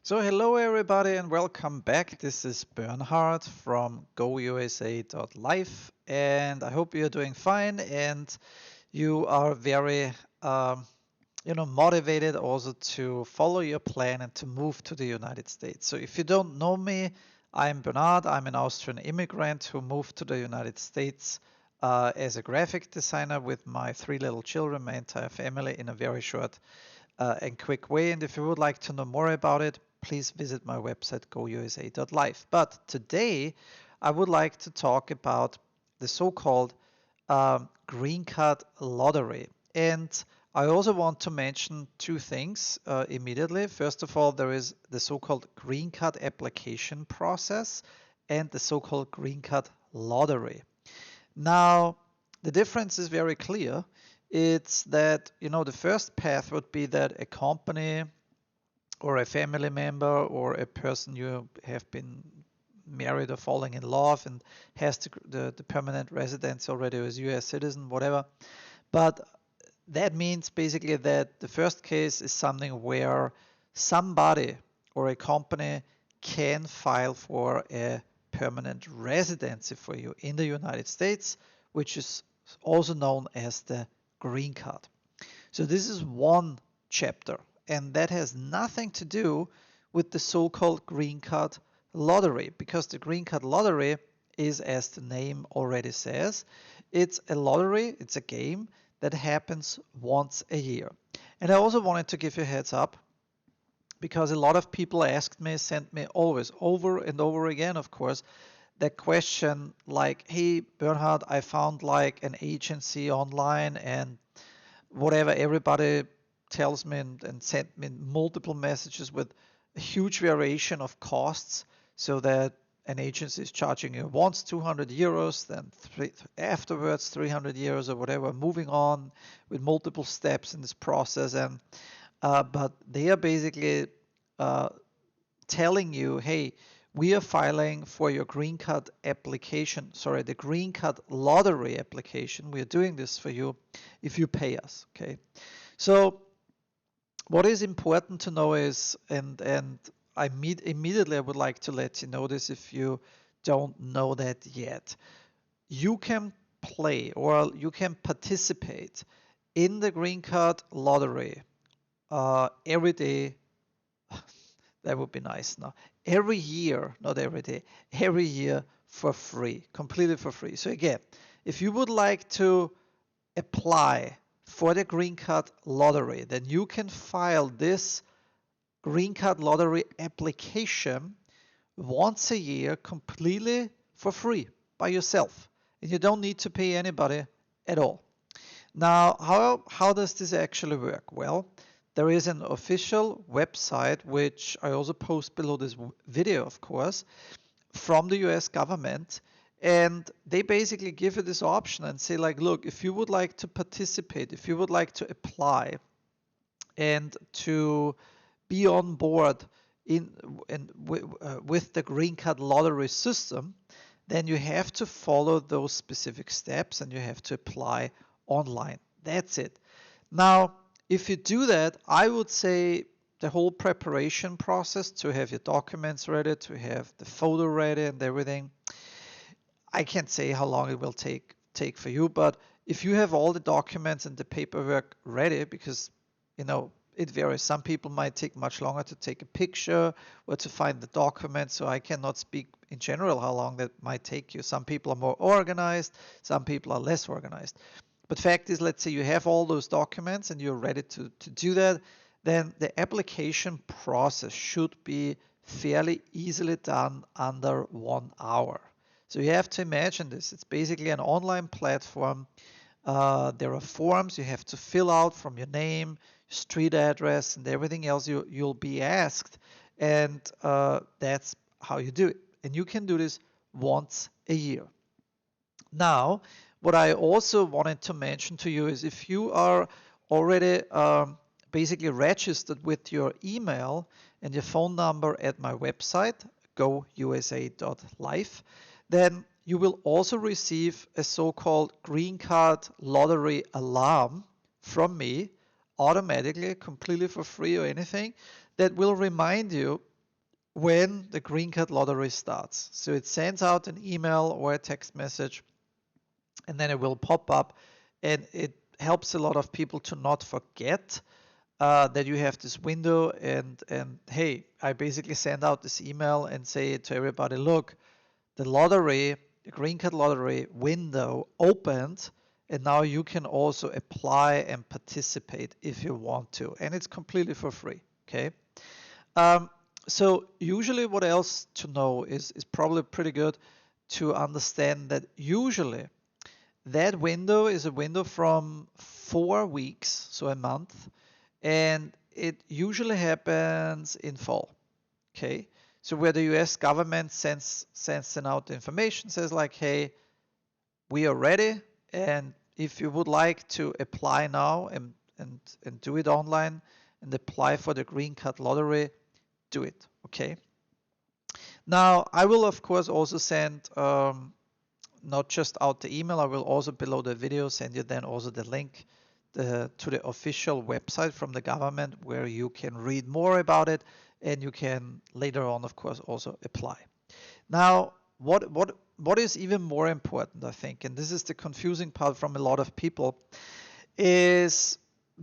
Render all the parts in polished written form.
So hello everybody and welcome back. This is Bernhard from GoUSA.life and I hope you're doing fine and you are very motivated also to follow your plan and to move to the United States. So if you don't know me, I'm Bernhard. I'm an Austrian immigrant who moved to the United States as a graphic designer with my three little children, my entire family, in a very short and quick way. And if you would like to know more about it, please visit my website gousa.life. But today I would like to talk about the so-called green card lottery. And I also want to mention two things immediately. First of all, there is the so-called green card application process and the so-called green card lottery. Now, the difference is very clear. It's that, the first path would be that a company or a family member or a person you have been married or falling in love and has the permanent residence already as US citizen, whatever. But that means basically that the first case is something where somebody or a company can file for a permanent residency for you in the United States, which is also known as the green card. So this is one chapter, and that has nothing to do with the so-called green card lottery, because the green card lottery is, as the name already says, it's a lottery, it's a game that happens once a year. And I also wanted to give you a heads up because a lot of people asked me, sent me always over and over again, of course, that question like, hey, Bernhard, I found like an agency online and whatever, everybody tells me and sent me multiple messages with a huge variation of costs so that an agency is charging you once 200 euros, then afterwards 300 euros or whatever, moving on with multiple steps in this process. And but they are basically uh, telling you, hey, we are filing for your green card application, sorry, the green card lottery application. We are doing this for you if you pay us, okay? So what is important to know is, and immediately I would like to let you know this if you don't know that yet. You can play or you can participate in the green card lottery every day. That would be nice. Now, every year, not every day, every year for free, completely for free. So again, if you would like to apply for the green card lottery, then you can file this green card lottery application once a year completely for free by yourself. And you don't need to pay anybody at all. Now, how does this actually work? Well, there is an official website, which I also post below this video, of course, from the US government. And they basically give you this option and say, like, look, if you would like to participate, if you would like to apply and to be on board with the green card lottery system, then you have to follow those specific steps and you have to apply online. That's it. Now, if you do that, I would say the whole preparation process to have your documents ready, to have the photo ready and everything, I can't say how long it will take for you, but if you have all the documents and the paperwork ready, because it varies. Some people might take much longer to take a picture or to find the documents, so I cannot speak in general how long that might take you. Some people are more organized, some people are less organized. But fact is, let's say you have all those documents and you're ready to do that, then the application process should be fairly easily done under 1 hour. So you have to imagine this. It's basically an online platform. There are forms you have to fill out from your name, street address, and everything else you'll be asked. And that's how you do it. And you can do this once a year. Now, what I also wanted to mention to you is if you are already basically registered with your email and your phone number at my website, gousa.life, then you will also receive a so-called green card lottery alarm from me automatically, completely for free or anything, that will remind you when the green card lottery starts. So it sends out an email or a text message, and then it will pop up, and it helps a lot of people to not forget that you have this window. And hey, I basically send out this email and say to everybody, look, the lottery, the green card lottery window opened, and now you can also apply and participate if you want to, and it's completely for free. Okay. Um, so usually what else to know is probably pretty good to understand that usually that window is a window from 4 weeks, so a month, and it usually happens in fall. Okay, so where the US government sends out the information, says like, hey, we are ready, and if you would like to apply now and do it online and apply for the green card lottery, do it. Okay. Now I will of course also send not just out the email, I will also below the video send you then also the link to the official website from the government where you can read more about it, and you can later on of course also apply. Now what is even more important, I think, and this is the confusing part from a lot of people, is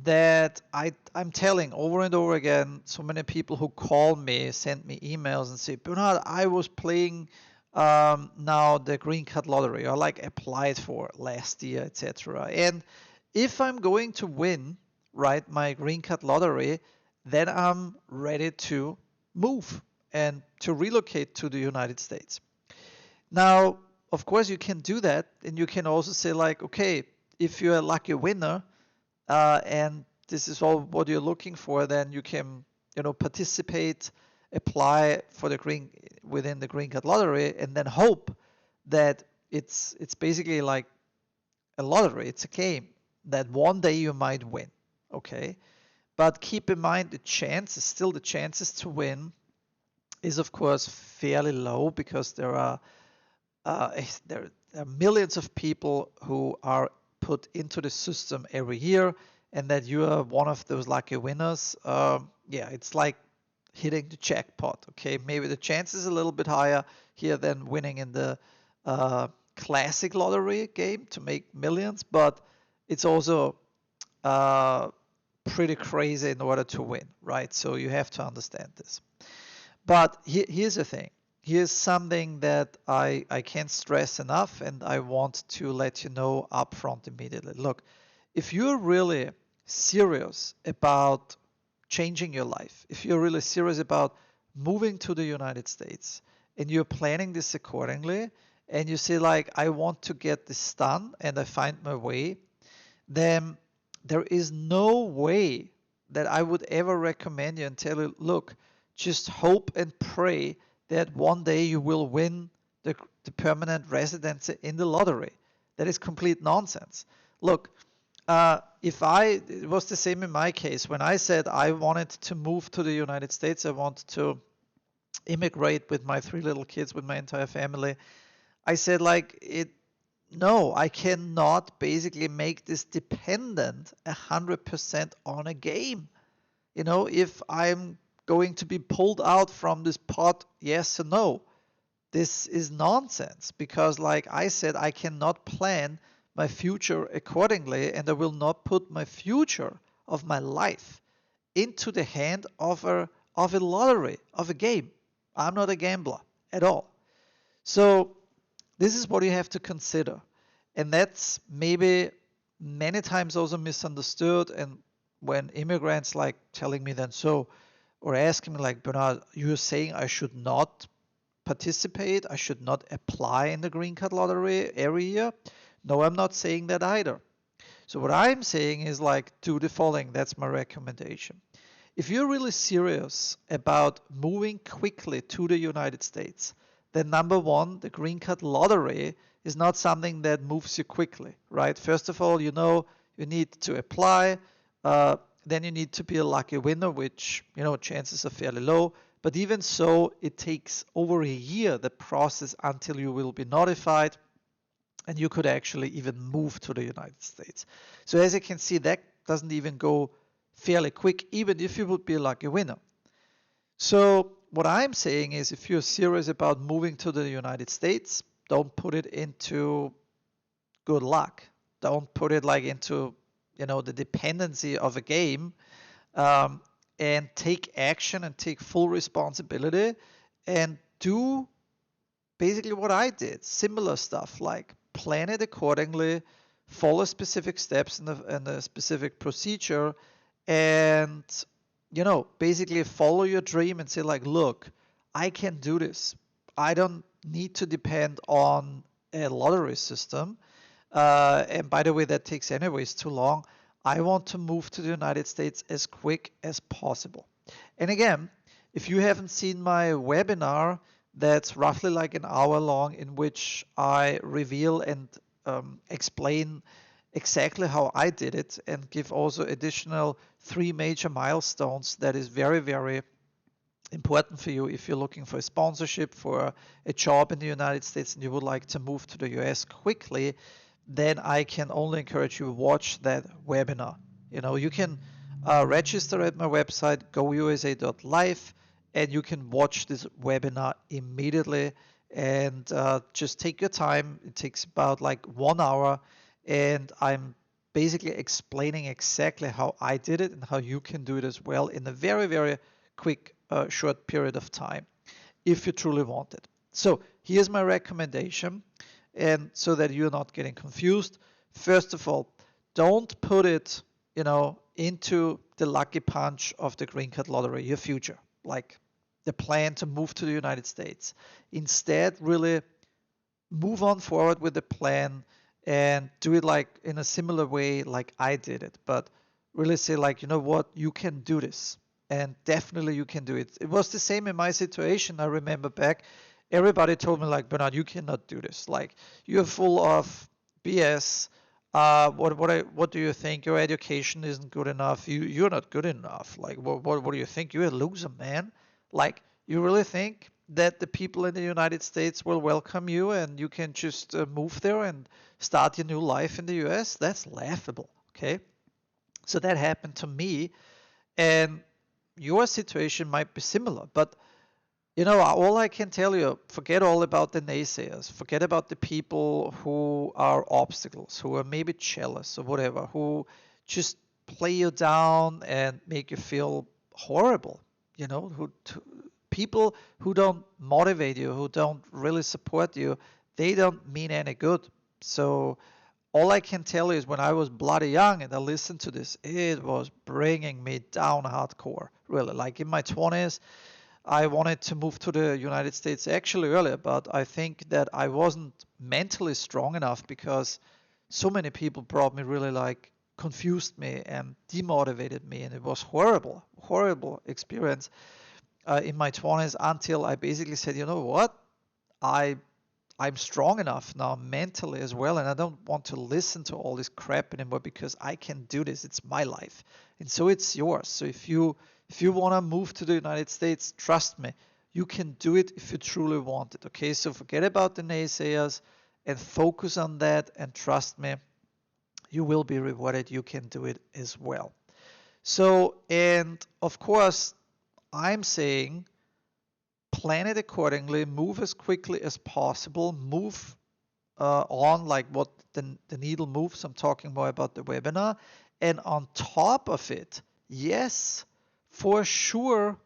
that I'm telling over and over again, so many people who call me, send me emails and say, Bernard, I was playing now the green card lottery, or like applied for last year, etc. And if I'm going to win, right, my green card lottery, then I'm ready to move and to relocate to the United States. Now, of course, you can do that, and you can also say like, okay, if you're a lucky winner, and this is all what you're looking for, then you can, participate, apply for within the green card lottery, and then hope that it's basically like a lottery. It's a game that one day you might win. Okay, but keep in mind the chances to win is of course fairly low, because there are millions of people who are put into the system every year, and that you are one of those lucky winners. Yeah, it's like hitting the jackpot. Okay, maybe the chance is a little bit higher here than winning in the classic lottery game to make millions, but it's also uh, pretty crazy in order to win, right? So you have to understand this. But here's the thing. Here's something that I can't stress enough, and I want to let you know upfront immediately. Look, if you're really serious about changing your life, if you're really serious about moving to the United States, and you're planning this accordingly, and you say like, I want to get this done and I find my way, then there is no way that I would ever recommend you and tell you, look, just hope and pray that one day you will win the permanent residency in the lottery. That is complete nonsense. Look, it was the same in my case. When I said I wanted to move to the United States, I wanted to immigrate with my 3 little kids, with my entire family. I said no, I cannot basically make this dependent 100% on a game. If I'm going to be pulled out from this pot, yes or no, this is nonsense, because like I said, I cannot plan my future accordingly, and I will not put my future of my life into the hand of a lottery, of a game. I'm not a gambler at all. So this is what you have to consider. And that's maybe many times also misunderstood. And when immigrants like telling me then so, or asking me like, Bernard, you're saying I should not participate, I should not apply in the green card lottery every year? No, I'm not saying that either. So what I'm saying is like, do the following. That's my recommendation. If you're really serious about moving quickly to the United States, then number one, the green card lottery is not something that moves you quickly, right? First of all, you need to apply. Then you need to be a lucky winner, which, chances are fairly low. But even so, it takes over a year, the process, until you will be notified and you could actually even move to the United States. So as you can see, that doesn't even go fairly quick, even if you would be a lucky winner. So what I'm saying is, if you're serious about moving to the United States, don't put it into good luck. Don't put it like into, the dependency of a game, um, and take action and take full responsibility and do basically what I did. Similar stuff like plan it accordingly, follow specific steps in the specific procedure, and basically follow your dream and say like, look, I can do this. I don't need to depend on a lottery system. And by the way, that takes anyways too long. I want to move to the United States as quick as possible. And again, if you haven't seen my webinar, that's roughly like an hour long, in which I reveal and explain exactly how I did it and give also additional 3 major milestones that is very, very important for you if you're looking for a sponsorship for a job in the United States and you would like to move to the US quickly, then I can only encourage you to watch that webinar. You can register at my website, gousa.life, and you can watch this webinar immediately and just take your time. It takes about like 1 hour, and I'm basically explaining exactly how I did it and how you can do it as well in a very, very quick, short period of time if you truly want it. So here's my recommendation, and so that you're not getting confused. First of all, don't put it, into the lucky punch of the green card lottery, your future, like the plan to move to the United States. Instead, really move on forward with the plan and do it like in a similar way like I did it, but really say like, you know what, you can do this, and definitely you can do it. It was the same in my situation. I remember back, everybody told me like, Bernard, you cannot do this, like you're full of BS. What do you think? Your education isn't good enough. You're not good enough. Like what do you think? You're a loser, man. Like, you really think that the people in the United States will welcome you and you can just move there and start your new life in the US? That's laughable. Okay. So that happened to me, and your situation might be similar, but all I can tell you, forget all about the naysayers, forget about the people who are obstacles, who are maybe jealous or whatever, who just play you down and make you feel horrible, people who don't motivate you, who don't really support you, they don't mean any good. So all I can tell you is, when I was bloody young and I listened to this, it was bringing me down hardcore, really. Like in my 20s, I wanted to move to the United States actually earlier, but I think that I wasn't mentally strong enough because so many people brought me, really like confused me and demotivated me, and it was horrible, horrible experience in my 20s, until I basically said, you know what, I I'm strong enough now mentally as well, and I don't want to listen to all this crap anymore, because I can do this. It's my life, and so it's yours. So if you want to move to the United States, trust me, you can do it if you truly want it. Okay, so forget about the naysayers and focus on that, and trust me, you will be rewarded. You can do it as well. So, and of course, I'm saying plan it accordingly, move as quickly as possible, move on like what the needle moves. I'm talking more about the webinar. And on top of it, yes, for sure,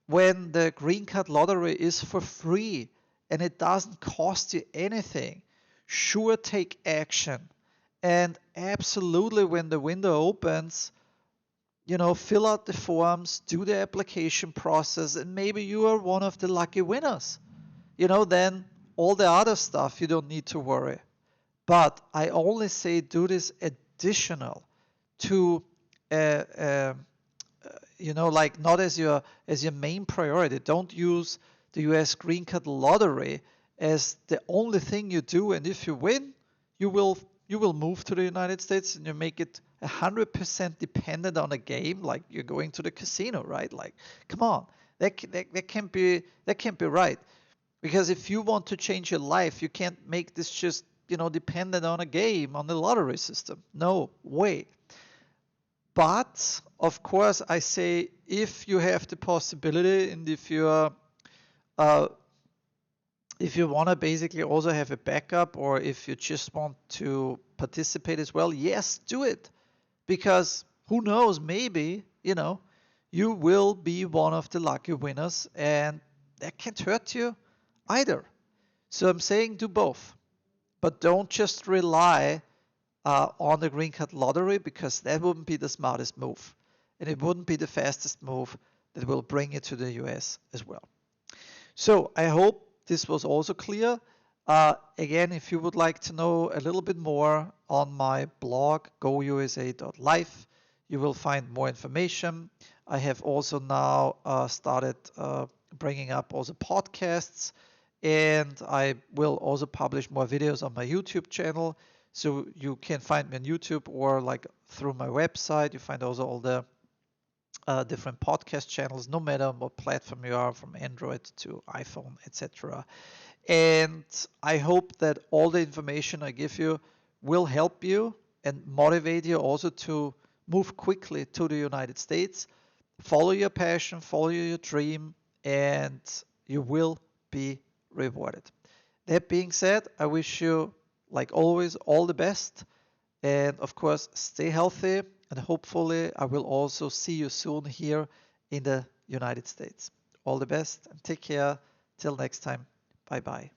when the green card lottery is for free and it doesn't cost you anything, sure, take action. And absolutely, when the window opens, fill out the forms, do the application process, and maybe you are one of the lucky winners. Then all the other stuff you don't need to worry. But I only say do this additional to, uh, uh, like not as your main priority. Don't use the U.S. Green Card lottery as the only thing you do. And if you win, you will move to the United States, and you make it 100% dependent on a game, like you're going to the casino, right? Like, come on, that can't be right. Because if you want to change your life, you can't make this just dependent on a game, on the lottery system. No way. But of course, I say if you have the possibility and uh, if you want to basically also have a backup, or if you just want to participate as well, yes, do it. Because who knows, maybe, you will be one of the lucky winners, and that can't hurt you either. So I'm saying do both. But don't just rely on the green card lottery, because that wouldn't be the smartest move. And it wouldn't be the fastest move that will bring you to the US as well. So I hope this was also clear. Again, if you would like to know a little bit more on my blog, gousa.life, you will find more information. I have also now started bringing up also podcasts, and I will also publish more videos on my YouTube channel. So you can find me on YouTube, or like through my website. You find also all the different podcast channels, no matter what platform you are, from Android to iPhone, etc. And I hope that all the information I give you will help you and motivate you also to move quickly to the United States. Follow your passion, follow your dream, and you will be rewarded. That being said, I wish you, like always, all the best. And of course, stay healthy. And hopefully, I will also see you soon here in the United States. All the best and take care. Till next time. Bye bye.